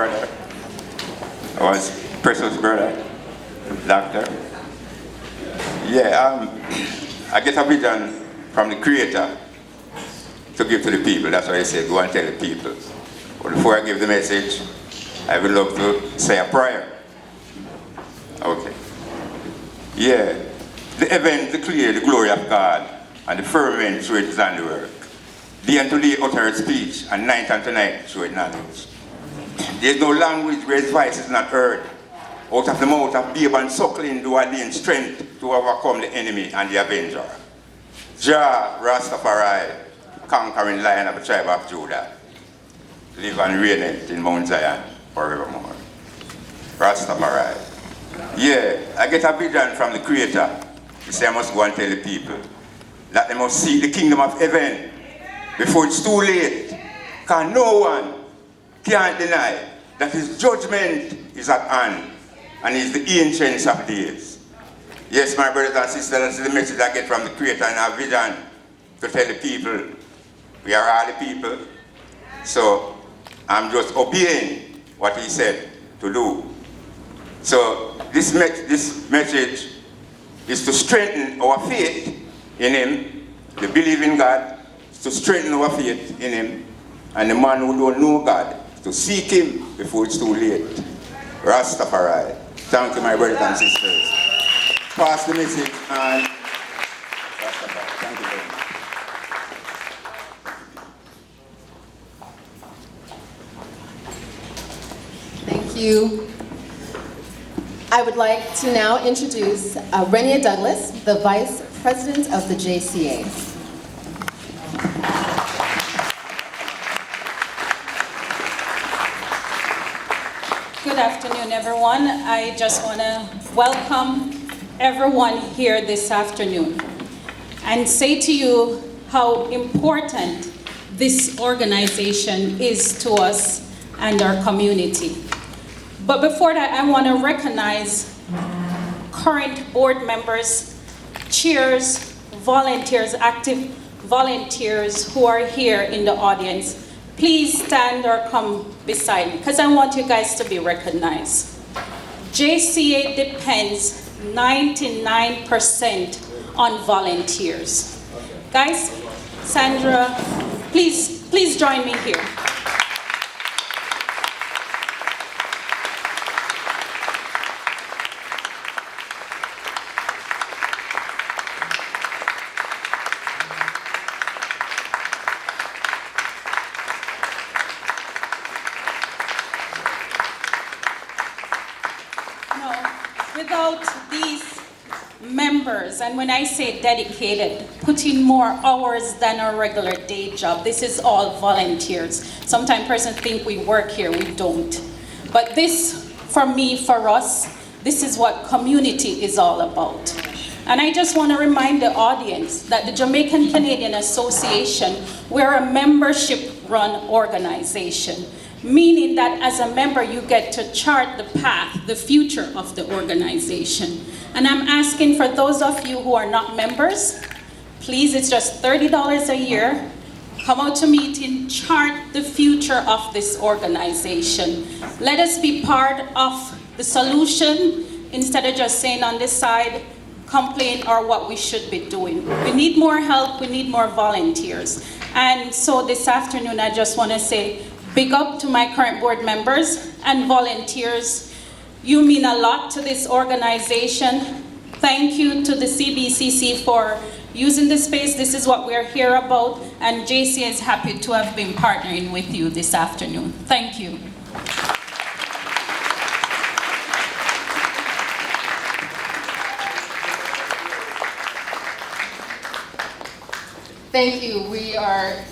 brother. I was precious brother, doctor. Yeah, I get a vision from the Creator to give to the people. That's why I say go and tell the people. But before I give the message, I would love to say a prayer. Okay. Yeah, the heavens declare the glory of God, and the firmament show his handiwork. Day and today utter his speech, and night and tonight show his knowledge. There is no language where his voice is not heard. Out of the mouth of babe and suckling do ordain strength to overcome the enemy and the avenger. Jah Rastafari, conquering Lion of the tribe of Judah, live and reign in Mount Zion forevermore. Rastafari. Yeah, I get a vision from the Creator. He said I must go and tell the people that they must seek the kingdom of heaven before it's too late. Because no one can't deny that his judgment is at hand and is the ancient of days. Yes, my brothers and sisters, that's the message I get from the Creator and our vision to tell the people we are all the people. So I'm just obeying what he said to do. So this message is to strengthen our faith in him, to believe in God, to strengthen our faith in him, and the man who don't know God, to seek him before it's too late. Rastafari. Thank you, my brothers and sisters. Pass the message and Rastafari. Thank you very much. Thank you. I would like to now introduce Reneaissaunce Douglas, the Vice President of the JCA. Good afternoon, everyone. I just want to welcome everyone here this afternoon and say to you how important this organization is to us and our community. But before that, I want to recognize current board members, chairs, volunteers, active volunteers who are here in the audience. Please stand or come beside me, because I want you guys to be recognized. JCA depends 99% on volunteers. Guys, Sandra, please join me here. Without these members, and when I say dedicated, putting more hours than a regular day job, this is all volunteers. Sometimes persons think we work here, we don't. But this, for me, for us, this is what community is all about. And I just want to remind the audience that the Jamaican Canadian Association, we're a membership-run organization, meaning that as a member, you get to chart the path, the future of the organization. And I'm asking for those of you who are not members, please, it's just $30 a year. Come out to meeting, chart the future of this organization. Let us be part of the solution instead of just saying on this side, complain or what we should be doing. We need more help, we need more volunteers. And so this afternoon, I just want to say, big up to my current board members and volunteers. You mean a lot to this organization. Thank you to the CBCC for using the space. This is what we're here about, and JCA is happy to have been partnering with you this afternoon. Thank you. Thank you. We are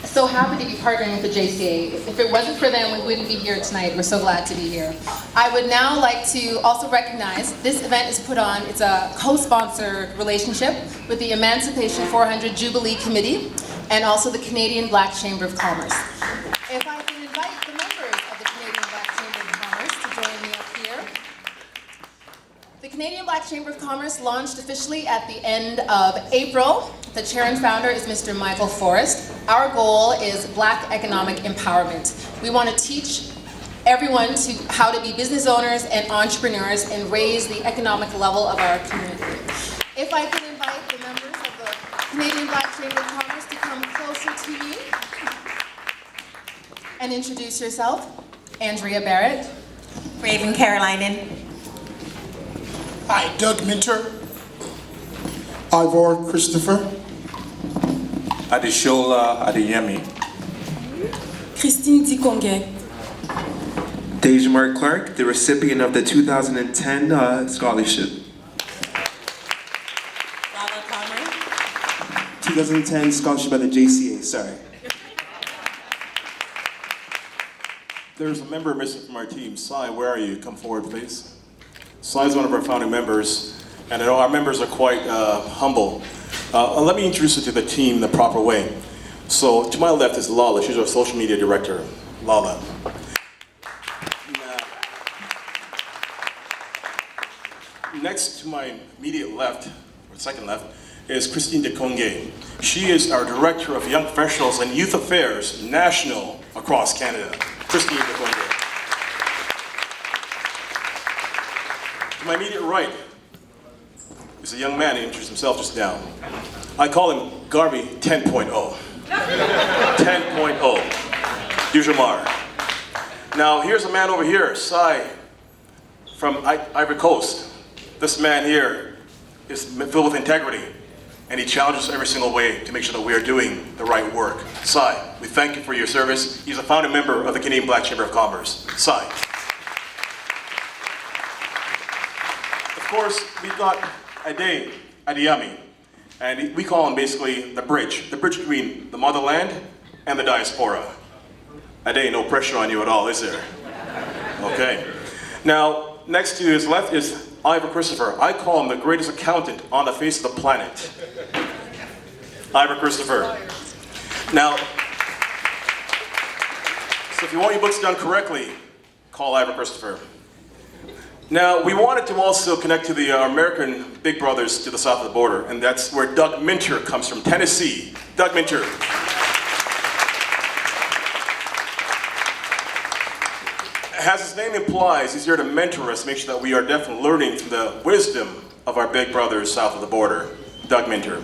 so happy to be partnering with the JCA. If it wasn't for them, we wouldn't be here tonight. We're so glad to be here. I would now like to also recognize this event is put on, it's a co-sponsored relationship with the Emancipation 400 Jubilee Committee and also the Canadian Black Chamber of Commerce. If I can invite the members of the Canadian Black Chamber of Commerce to join me up here. The Canadian Black Chamber of Commerce launched officially at the end of April. The chair and founder is Mr. Michael Forrest. Our goal is Black economic empowerment. We want to teach everyone to how to be business owners and entrepreneurs and raise the economic level of our community. If I could invite the members of the Canadian Black Chamber of Commerce to come closer to me and introduce yourself. Andrea Barrett. Raven Carolinen. Hi, Doug Minter. Ivor Christopher. Adishola Adeyemi. Christine Dikonge. Dejamar Clark, the recipient of the 2010 scholarship. Lala Conway. 2010 scholarship by the JCA, sorry. There's a member missing from our team. Sai, where are you? Come forward, please. Sai is one of our founding members, and I know our members are quite humble. Let me introduce you to the team the proper way. So, to my left is Lala. She's our social media director. Lala. Next to my immediate left, or second left, is Christine Dikonge. She is our Director of Young Professionals and Youth Affairs, national across Canada. Christine Dikonge. To my immediate right is a young man who introduced himself just now. I call him Garvey 10.0. 10.0. Dujamar. Now, here's a man over here, Sai, from Ivory Coast. This man here is filled with integrity, and he challenges us every single way to make sure that we are doing the right work. Sai, we thank you for your service. He's a founding member of the Canadian Black Chamber of Commerce. Sai. Of course, we've got Ade Adeyemi, and we call him basically the bridge between the motherland and the diaspora. Ade, no pressure on you at all, is there? Okay. Now, next to his left is Ivor Christopher. I call him the greatest accountant on the face of the planet. Ivor Christopher. Now, so if you want your books done correctly, call Ivor Christopher. Now, we wanted to also connect to the American big brothers to the south of the border, and that's where Doug Minter comes from, Tennessee. Doug Minter. As his name implies, he's here to mentor us, make sure that we are definitely learning from the wisdom of our big brothers south of the border. Doug Minter.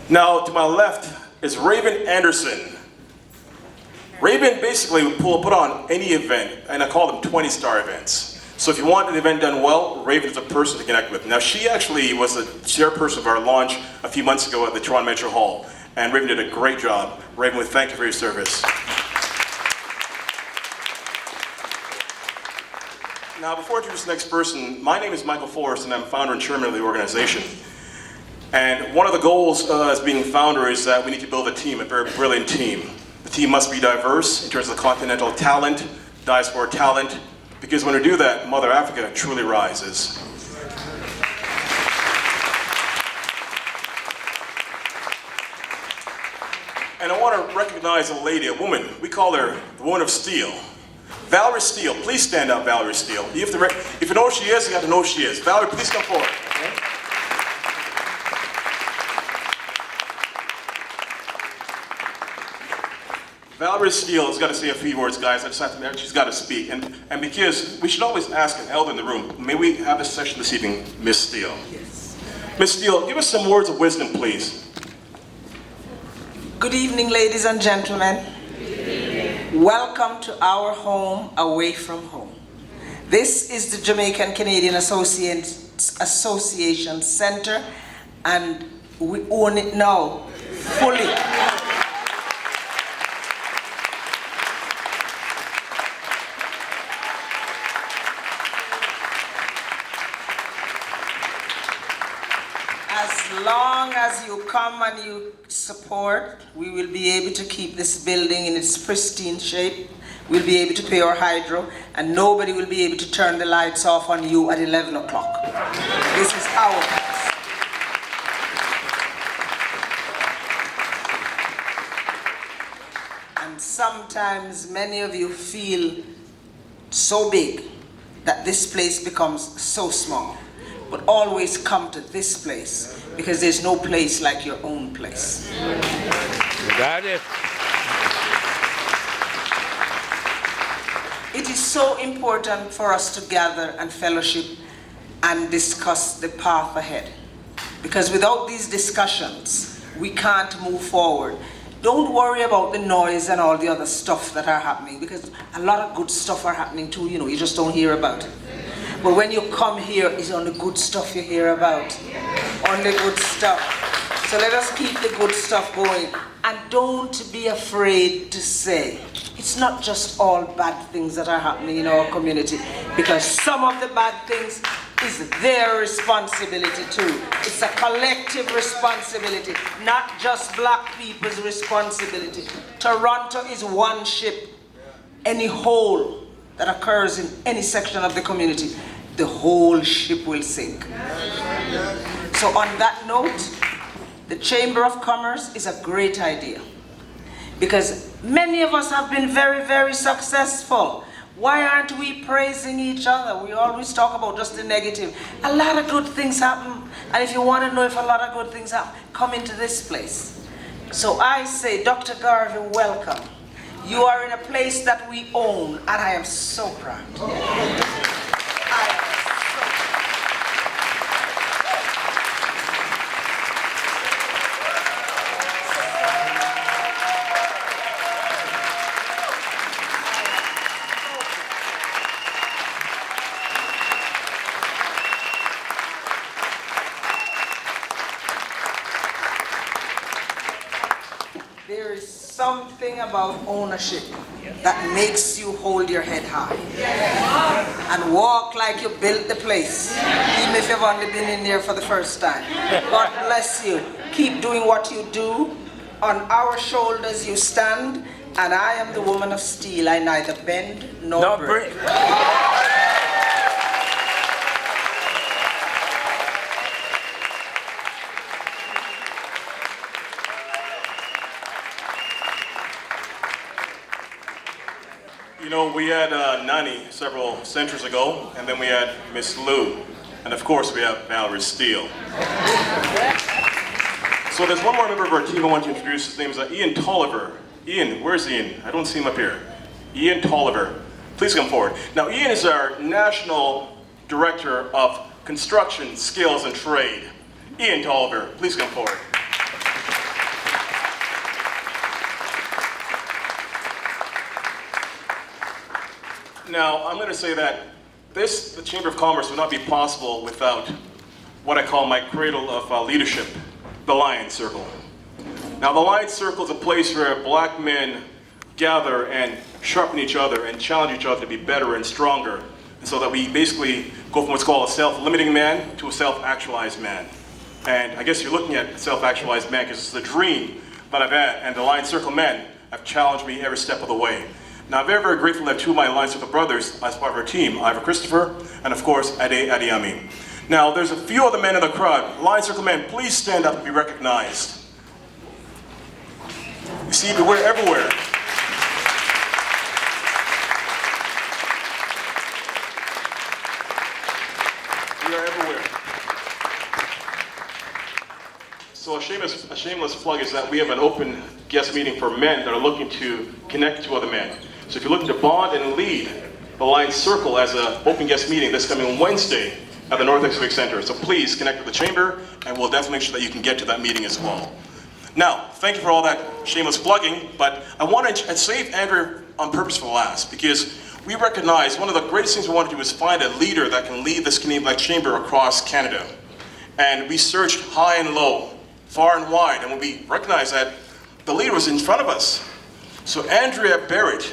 Now, to my left is Raven Anderson. Raven basically would put on any event, and I call them 20-star events. So if you want an event done well, Raven is a person to connect with. Now, she actually was the chairperson of our launch a few months ago at the Toronto Metro Hall, and Raven did a great job. Raven, we thank you for your service. Now, before I introduce the next person, my name is Michael Forrest, and I'm founder and chairman of the organization. And one of the goals as being founder is that we need to build a team, a very brilliant team. The team must be diverse in terms of continental talent, diaspora talent, because when we do that, Mother Africa truly rises. And I want to recognize a lady, a woman. We call her the Woman of Steel. Valerie Steele, please stand up, Valerie Steele. You have to if you know who she is, you have to know who she is. Valerie, please come forward. Okay? Valerie Steele has got to say a few words, guys. I just have to, she's got to speak. And because we should always ask an elder in the room, may we have this session this evening, Miss Steele? Yes. Miss Steele, give us some words of wisdom, please. Good evening, ladies and gentlemen. Welcome to our home away from home. This is the Jamaican Canadian Association Center, and we own it now fully. As long as you come and you support, we will be able to keep this building in its pristine shape. We'll be able to pay our hydro, and nobody will be able to turn the lights off on you at 11 o'clock. This is our house. And sometimes many of you feel so big that this place becomes so small. But always come to this place, because there's no place like your own place. You got it. it is so important for us to gather and fellowship and discuss the path ahead. Because without these discussions, we can't move forward. Don't worry about the noise and all the other stuff that are happening, because a lot of good stuff are happening too, you know, you just don't hear about it. But when you come here, it's only good stuff you hear about. Only good stuff. So let us keep the good stuff going. And don't be afraid to say, it's not just all bad things that are happening in our community, because some of the bad things is their responsibility too. It's a collective responsibility, not just black people's responsibility. Toronto is one ship. Any hole that occurs in any section of the community, the whole ship will sink. So on that note, the Chamber of Commerce is a great idea, because many of us have been very, very successful. Why aren't we praising each other? We always talk about just the negative. A lot of good things happen, and if you want to know if a lot of good things happen, come into this place. So I say, Dr. Garvey, welcome. You are in a place that we own, and I am so proud. There is something about ownership that makes you hold your head high and walk like you built the place, even if you've only been in there for the first time. God bless you. Keep doing what you do. On our shoulders you stand, and I am the woman of steel. I neither bend nor break. You know, we had Nani several centuries ago, and then we had Miss Lou, and of course we have Valerie Steele. So there's one more member of our team I want to introduce. His name is Ian Tolliver. Ian, where's Ian? I don't see him up here. Ian Tolliver, please come forward. Now Ian is our National Director of Construction, Skills and Trade. Ian Tolliver, please come forward. Now, I'm going to say that the Chamber of Commerce would not be possible without what I call my cradle of leadership, the Lions Circle. Now, the Lions Circle is a place where black men gather and sharpen each other and challenge each other to be better and stronger, and so that we basically go from what's called a self-limiting man to a self-actualized man. And I guess you're looking at a self-actualized man because it's the dream that I've had, and the Lions Circle men have challenged me every step of the way. Now, I'm very, very grateful that two of my Lions Circle brothers as part of our team, Ivor Christopher, and of course, Ade Adiami. Now, there's a few other men in the crowd. Lions Circle men, please stand up and be recognized. You see, we're everywhere. We are everywhere. So a shameless plug is that we have an open guest meeting for men that are looking to connect to other men. So if you're looking to bond and lead the Lions Circle as an open guest meeting this coming Wednesday at the North Civic Center. So please connect with the Chamber, and we'll definitely make sure that you can get to that meeting as well. Now, thank you for all that shameless plugging, but I want to save Andrea on purpose for last, because we recognize one of the greatest things we want to do is find a leader that can lead this Canadian Black Chamber across Canada. And we searched high and low, far and wide, and when we recognized that the leader was in front of us. So Andrea Barrett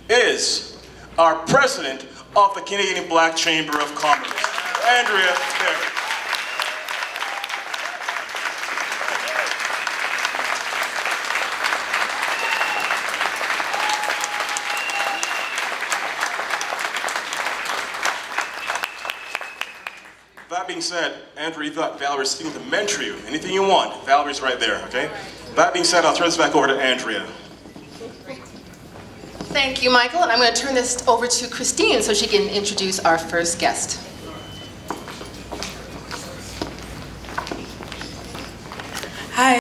is our president of the Canadian Black Chamber of Commerce. Andrea Barrett. That being said, Andrea, you thought Valerie's still to mentor you. Anything you want, Valerie's right there, okay? That being said, I'll turn this back over to Andrea. Thank you, Michael, and I'm going to turn this over to Christine so she can introduce our first guest. Hi.